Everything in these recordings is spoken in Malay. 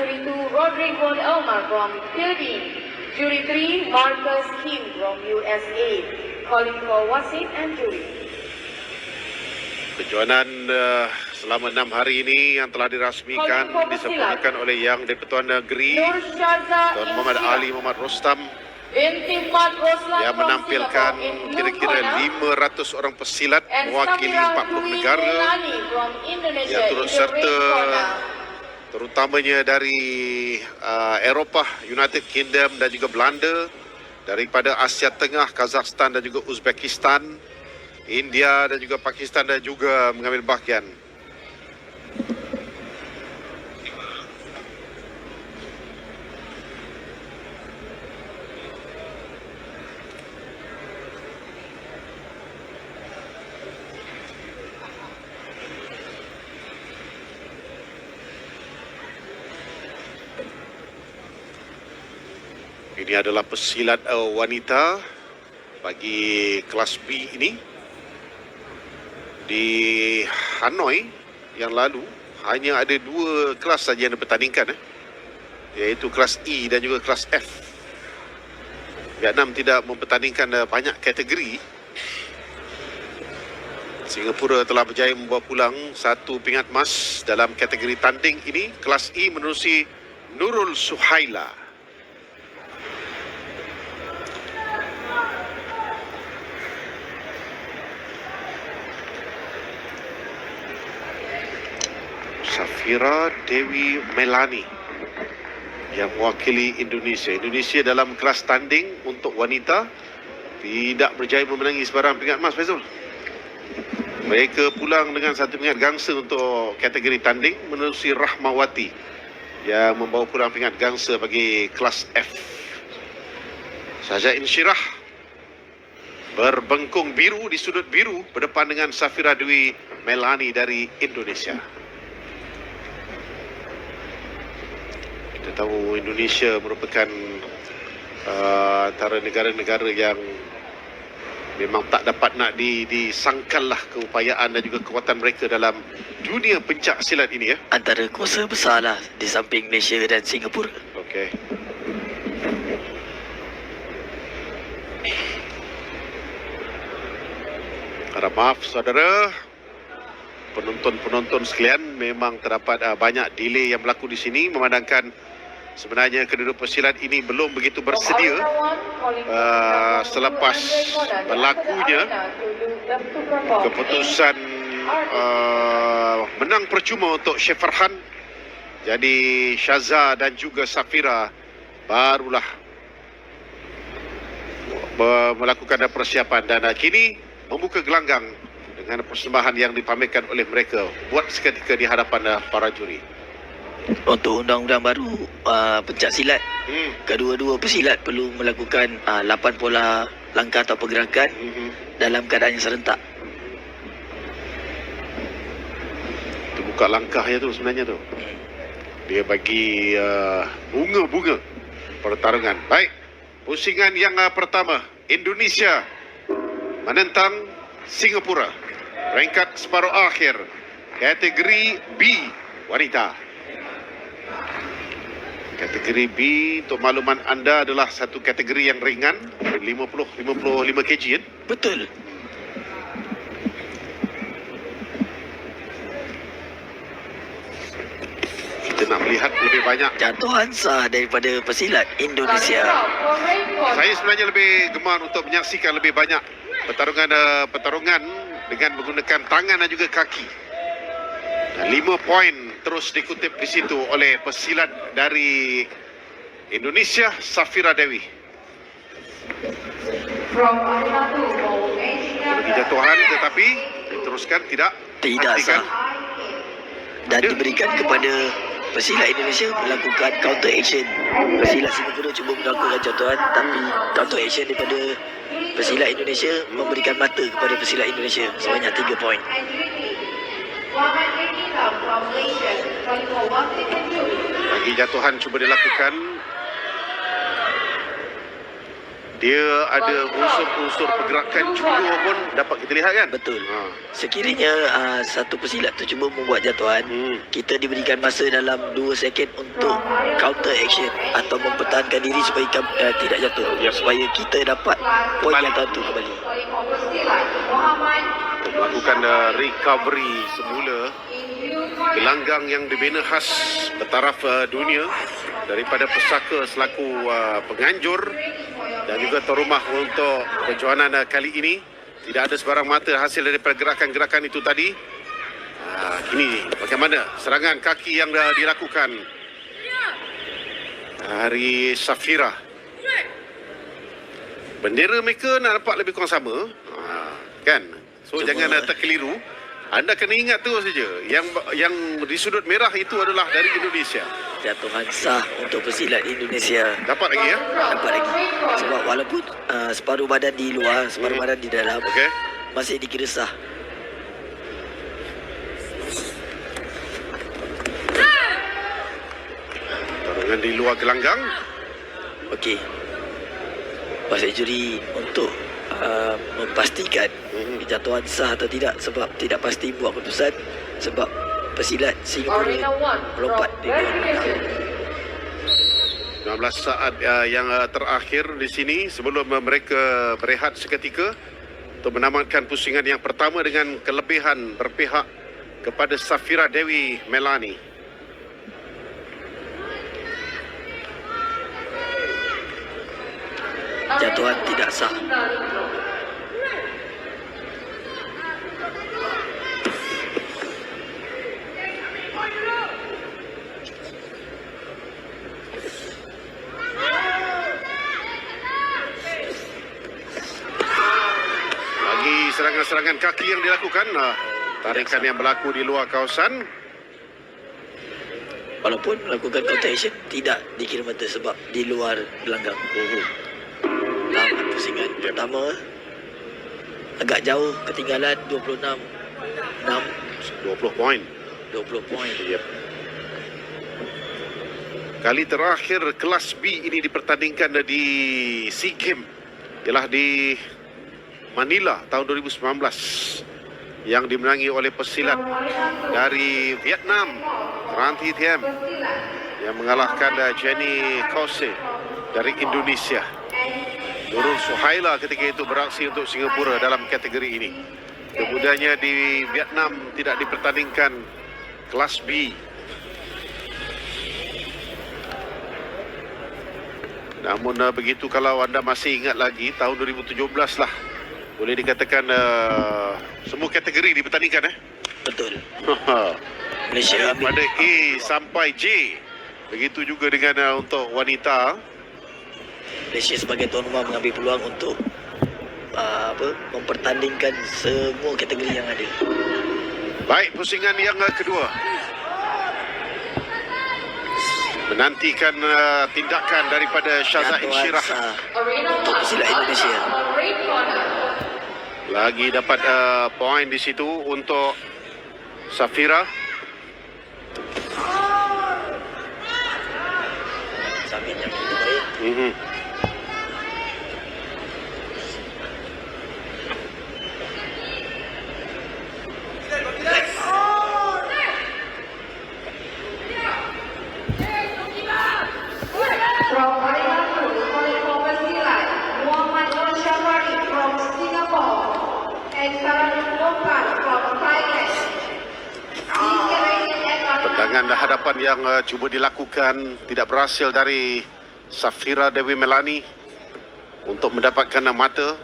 Jury 2, Rodrigo Elmar from Philippines. Jury 3, Marcus Kim from USA. Calling for wasit and jury. Kejuaraan selama 6 hari ini yang telah dirasmikan disempurnakan oleh Yang di-Pertuan Negeri Tuan Muhammad Ali Muhammad Rostam yang menampilkan kira-kira 500 orang pesilat mewakili 40 negara yang turut serta, terutamanya dari Eropah, United Kingdom dan juga Belanda, daripada Asia Tengah, Kazakhstan dan juga Uzbekistan, India dan juga Pakistan dan juga mengambil bahagian. Ini adalah pesilat wanita bagi kelas B ini. Di Hanoi yang lalu hanya ada 2 kelas saja yang dipertandingkan, iaitu kelas E dan juga kelas F. Vietnam tidak mempertandingkan banyak kategori. Singapura telah berjaya membawa pulang 1 pingat emas dalam kategori tanding ini. Kelas E menerusi Nurul Suhaila. Safira Dewi Melani yang mewakili Indonesia. Indonesia dalam kelas tanding untuk wanita tidak berjaya memenangi sebarang pingat emas, Faizul. Mereka pulang dengan 1 pingat gangsa untuk kategori tanding menerusi Rahmawati yang membawa pulang pingat gangsa bagi kelas F. Syahjat Insyirah berbengkung biru di sudut biru berdepan dengan Safira Dewi Melani dari Indonesia. Kita tahu Indonesia merupakan antara negara-negara yang memang tak dapat nak disangkallah keupayaan dan juga kekuatan mereka dalam dunia pencak silat ini, ya. Antara kuasa besarlah di samping Malaysia dan Singapura. Okey. Harap maaf saudara, penonton-penonton sekalian, memang terdapat banyak delay yang berlaku di sini memandangkan sebenarnya kedua pesilat ini belum begitu bersedia selepas berlakunya keputusan menang percuma untuk Syed Farhan. Jadi Syaza dan juga Safira barulah melakukan persiapan dan kini membuka gelanggang dengan persembahan yang dipamerkan oleh mereka buat seketika di hadapan para juri. Untuk undang-undang baru pencak silat, kedua-dua pesilat perlu melakukan 8 pola langkah atau pergerakan dalam keadaan yang serentak. Itu buka langkahnya tu sebenarnya tu. Dia bagi bunga-bunga pertarungan. Baik, pusingan yang pertama, Indonesia menentang Singapura. Peringkat separuh akhir, kategori B wanita. Kategori B, untuk makluman anda, adalah satu kategori yang ringan, 55 kg, kan? Betul. Kita nak melihat lebih banyak Jatuhan sah daripada pesilat Indonesia. Saya sebenarnya lebih gemar untuk menyaksikan lebih banyak pertarungan dengan menggunakan tangan dan juga kaki. Dan 5 poin terus dikutip di situ oleh pesilat dari Indonesia, Safira Dewi. Bagi jatuhan tetapi diteruskan tidak sah. Dan diberikan kepada pesilat Indonesia melakukan counter action. Pesilat Singapura cuba melakukan jatuhan, tapi counter action daripada pesilat Indonesia memberikan mata kepada pesilat Indonesia sebanyak 3 poin. Bagi jatuhan cuba dilakukan. Dia ada unsur-unsur pergerakan judo pun dapat kita lihat kan? Betul. Ha. Sekiranya satu pesilat tu cuba membuat jatuhan, kita diberikan masa dalam 2 second untuk counter action atau mempertahankan diri supaya tidak jatuh. Yep. Supaya kita dapat poin yang tentu kembali. Melakukan recovery semula. Gelanggang yang dibina khas bertaraf dunia daripada pesaka selaku penganjur dan juga tuan rumah untuk kejohanan kali ini. Tidak ada sebarang mata hasil daripada gerakan-gerakan itu tadi. Kini bagaimana serangan kaki yang dilakukan dari Safira. Bendera mereka nak nampak lebih kurang sama, kan? So jangan terkeliru. Anda kena ingat tu saja. Yang di sudut merah itu adalah dari Indonesia. Jatuhan sah untuk pesilat Indonesia. Dapat lagi ya? Dapat lagi. Sebab walaupun separuh badan di luar, separuh badan di dalam, Okey. masih dikira sah. Pertarungan di luar gelanggang. Okey. Wasit juri untuk memastikan jatuhan sah atau tidak, sebab tidak pasti buat keputusan sebab pesilat Singapura Arena 1 melompat from di luar Red gelanggang. Division. 16 saat yang terakhir di sini sebelum mereka berehat seketika untuk menamatkan pusingan yang pertama dengan kelebihan berpihak kepada Safira Dewi Melani. Jatuhan tidak sah. Lagi serangan-serangan kaki yang dilakukan. Tarikan yang berlaku di luar kawasan. Walaupun melakukan counter action tidak dikira mata sebab di luar gelanggang. Tamat pusingan pertama. Agak jauh ketinggalan 26 6 20 poin. 20 poin. Yep. Kali terakhir kelas B ini dipertandingkan di SEA Games ialah di Manila tahun 2019 yang dimenangi oleh pesilat dari Vietnam, Tran Thi Thiem, yang mengalahkan Jenny Kose dari Indonesia. Nurul Suhaila ketika itu beraksi untuk Singapura dalam kategori ini. Kemudiannya di Vietnam tidak dipertandingkan kelas B. Namun begitu, kalau anda masih ingat lagi tahun 2017 lah, boleh dikatakan semua kategori dipertandingkan Betul. Malaysia ambil daripada A sampai J. Begitu juga dengan untuk wanita. Malaysia sebagai tuan rumah mengambil peluang untuk mempertandingkan semua kategori yang ada. Baik, pusingan yang kedua. Menantikan tindakan daripada Syaza Jatuhan Insyirah. sah Arena untuk 1 pesilat Indonesia. red corner. Lagi dapat poin di situ untuk Safira. Samin yang begitu baik. From Arena 2, calling for pesilat Muhammad Nur Syafari from Singapore and Saranul Mokan from Thailand. Tendangan hadapan yang cuba dilakukan tidak berhasil dari Safira Dewi Melani untuk mendapatkan mata.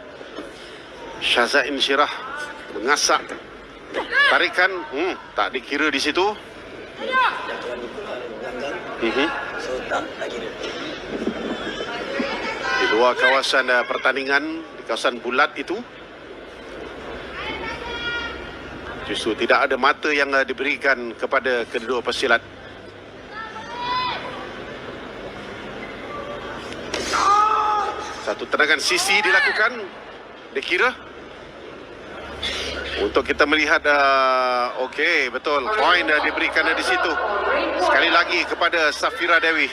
Syaza Insyirah mengasak tarikan, tak dikira di situ. Jatuhan di gelanggang. So tak kira. Di luar kawasan pertandingan, di kawasan bulat itu, justru tidak ada mata yang diberikan kepada kedua pesilat. Satu tendangan sisi dilakukan, dikira. Untuk kita melihat, okey, betul, poin diberikan di situ. Sekali lagi kepada Safira Dewi.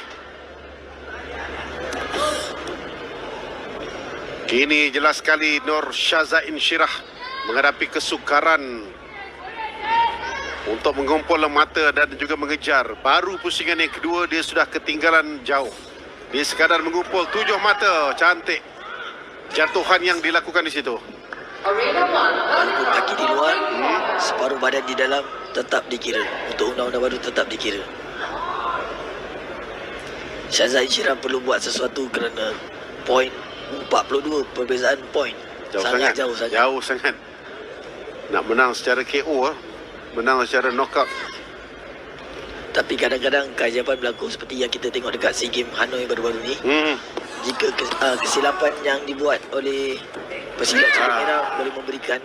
Kini jelas sekali Nur Syazain Syirah menghadapi kesukaran untuk mengumpul mata dan juga mengejar. Baru pusingan yang kedua dia sudah ketinggalan jauh. Dia sekadar mengumpul 7 mata. Cantik jatuhan yang dilakukan di situ. Walaupun kaki di luar, separuh badan di dalam tetap dikira. Untuk undang-undang baru tetap dikira. Syazain Syirah perlu buat sesuatu kerana poin 42 perbezaan poin. Sangat jauh sangat. Jauh sangat. Nak menang secara KO, menang secara knockout. Tapi kadang-kadang keajaiban berlaku seperti yang kita tengok dekat SEA Games Hanoi baru-baru ni. Jika kesilapan yang dibuat oleh pesilat Ceruk Merah boleh memberikan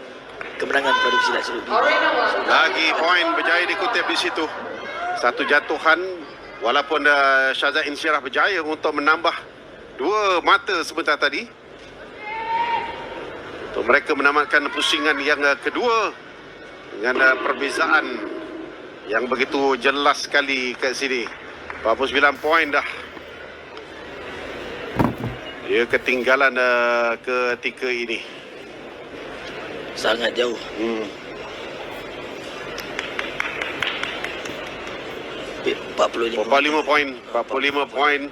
kemenangan kepada pesilat Ceruk Biru. Lagi poin berjaya dikutip di situ. Satu jatuhan, walaupun Syazain Syirah berjaya untuk menambah 2 mata sebentar tadi. Untuk mereka menamatkan pusingan yang kedua dengan perbezaan yang begitu jelas sekali kat sini. 49 poin dah. Dia ketinggalan ketika ini. Sangat jauh. 45 poin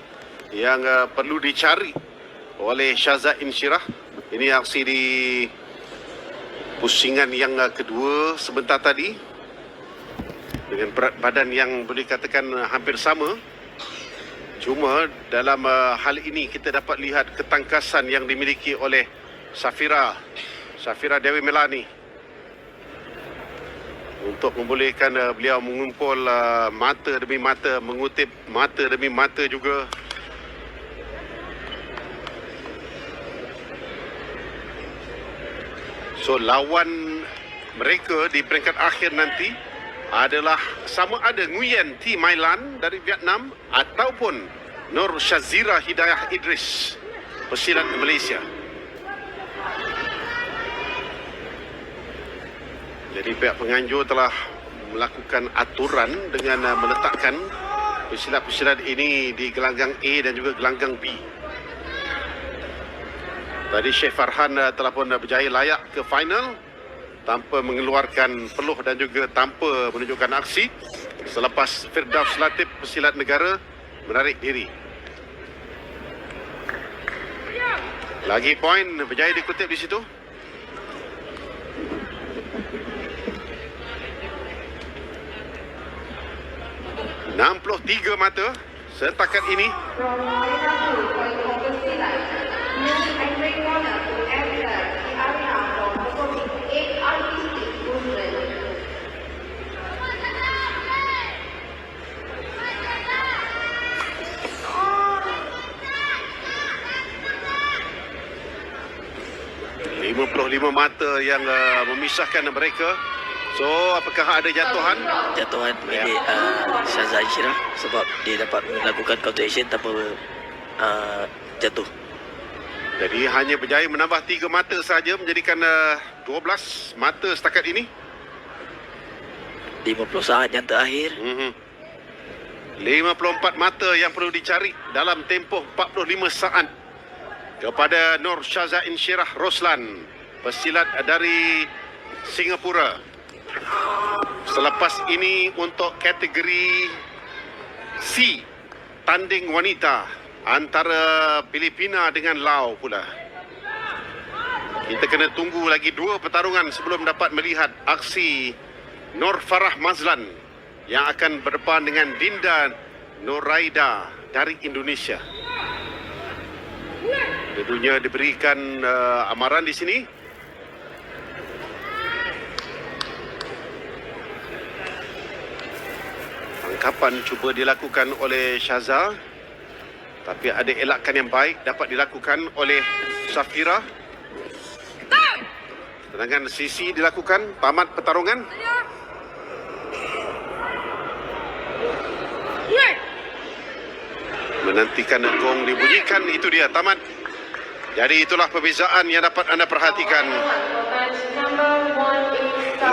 yang perlu dicari oleh Syazain Syirah. Ini aksi di pusingan yang kedua sebentar tadi dengan berat badan yang boleh katakan hampir sama. Cuma dalam hal ini kita dapat lihat ketangkasan yang dimiliki oleh Safira Dewi Melani untuk membolehkan beliau mengumpul mata demi mata, mengutip mata demi mata juga. So lawan mereka di peringkat akhir nanti adalah sama ada Nguyen Thi Mai Lan dari Vietnam ataupun Nur Shazira Hidayah Idris, pesilat Malaysia. Jadi pihak penganjur telah melakukan aturan dengan meletakkan pesilat-pesilat ini di gelanggang A dan juga gelanggang B. Tadi Sheikh Farhan telah pun berjaya layak ke final tanpa mengeluarkan peluh dan juga tanpa menunjukkan aksi selepas Firdaus Latif pesilat negara menarik diri. Lagi poin berjaya dikutip di situ. .63 mata setakat ini. .55 mata yang memisahkan mereka. So, apakah ada jatuhan? Jatuhan milik Syazain Syirah sebab dia dapat melakukan counter action tanpa jatuh. Jadi hanya berjaya menambah 3 mata saja menjadikan 12 mata setakat ini. 50 saat yang terakhir. 54 mata yang perlu dicari dalam tempoh 45 saat kepada Nur Syazain Syirah Roslan, pesilat dari Singapura. Selepas ini untuk kategori C, tanding wanita antara Filipina dengan Laos pula. Kita kena tunggu lagi 2 pertarungan sebelum dapat melihat aksi Nur Farah Mazlan yang akan berdepan dengan Dinda Nuraida dari Indonesia. Tentunya diberikan amaran di sini. Tangkapan cuba dilakukan oleh Syaza, tapi ada elakan yang baik dapat dilakukan oleh Safira. Tendangan sisi dilakukan, tamat pertarungan. Menantikan gong dibunyikan, itu dia tamat. Jadi itulah perbezaan yang dapat anda perhatikan. 56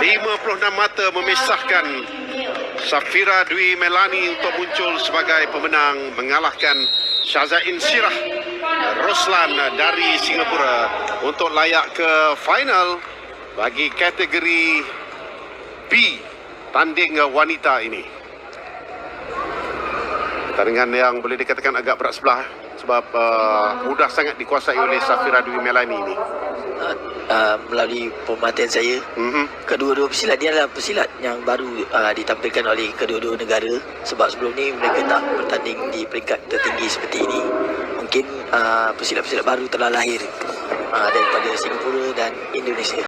mata memisahkan Safira Dwi Melani untuk muncul sebagai pemenang mengalahkan Syazain Sirah Roslan dari Singapura untuk layak ke final bagi kategori B tanding wanita ini. Pertandingan yang boleh dikatakan agak berat sebelah sebab mudah sangat dikuasai oleh Safira Dewi Melani ini. Melalui pemerhatian saya, kedua-dua pesilat ni adalah pesilat yang baru ditampilkan oleh kedua-dua negara, sebab sebelum ni mereka tak bertanding di peringkat tertinggi seperti ini. Mungkin pesilat-pesilat baru telah lahir daripada Singapura dan Indonesia.